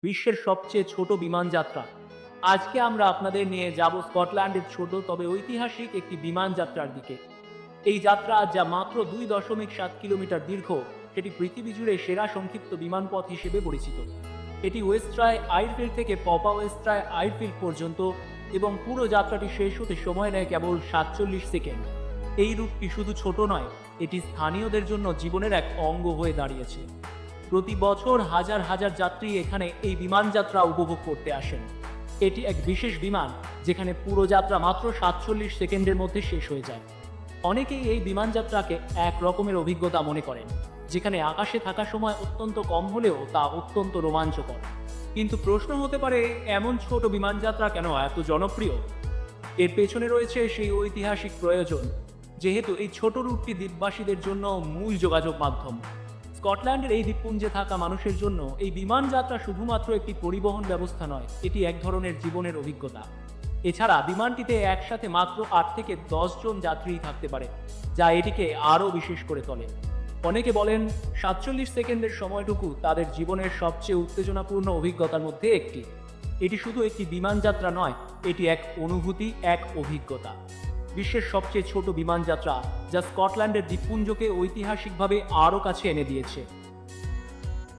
বিশ্বের সবচেয়ে ছোট বিমান যাত্রা। আজকে আমরা আপনাদের নিয়ে যাব স্কটল্যান্ডের ছোট তবে ঐতিহাসিক একটি বিমান যাত্রার দিকে। এই যাত্রা যা মাত্র 2.7 কিলোমিটার দীর্ঘ, সেটি পৃথিবী জুড়ে সেরা সংক্ষিপ্ত বিমানপথ হিসেবে পরিচিত। এটি ওয়েস্ট্রায় আইরফিল্ড থেকে পপা ওয়েস্ট্রায় আইরফিল্ড পর্যন্ত এবং পুরো যাত্রাটি শেষ হতে সময় নেয় কেবল 47 সেকেন্ড। এই রুটটি শুধু ছোট নয়, এটি স্থানীয়দের জন্য জীবনের এক অঙ্গ হয়ে দাঁড়িয়েছে। প্রতি বছর হাজার হাজার যাত্রী এখানে এই বিমান যাত্রা উপভোগ করতে আসেন। এটি এক বিশেষ বিমান যেখানে পুরো যাত্রা মাত্র 47 সেকেন্ডের মধ্যে শেষ হয়ে যায়। অনেকেই এই বিমান যাত্রাকে এক রকমের অভিজ্ঞতা মনে করেন, যেখানে আকাশে থাকার সময় অত্যন্ত কম হলেও তা অত্যন্ত রোমাঞ্চকর। কিন্তু প্রশ্ন হতে পারে, এমন ছোট বিমান যাত্রা কেন এত জনপ্রিয়? এর পেছনে রয়েছে সেই ঐতিহাসিক প্রয়োজন, যেহেতু এই ছোট রুটটি দ্বীপবাসীদের জন্য মূল যোগাযোগ মাধ্যম। স্কটল্যান্ডের এই দ্বীপপুঞ্জে থাকা মানুষের জন্য এই বিমান যাত্রা শুধুমাত্র একটি পরিবহন ব্যবস্থা নয়, এটি এক ধরনের জীবনের অভিজ্ঞতা। এছাড়া বিমানটিতে একসাথে মাত্র 8 থেকে 10 জন যাত্রী থাকতে পারে, যা এটিকে আরও বিশেষ করে তোলে। অনেকে বলেন 47 সেকেন্ডের সময়টুকু তাদের জীবনের সবচেয়ে উত্তেজনাপূর্ণ অভিজ্ঞতার মধ্যে একটি। এটি শুধু একটি বিমান যাত্রা নয়, এটি এক অনুভূতি, এক অভিজ্ঞতা। বিশ্বের সবচেয়ে ছোট বিমান যাত্রা যা স্কটল্যান্ডের দ্বীপপুঞ্জকে ঐতিহাসিকভাবে আরও কাছে এনে দিয়েছে।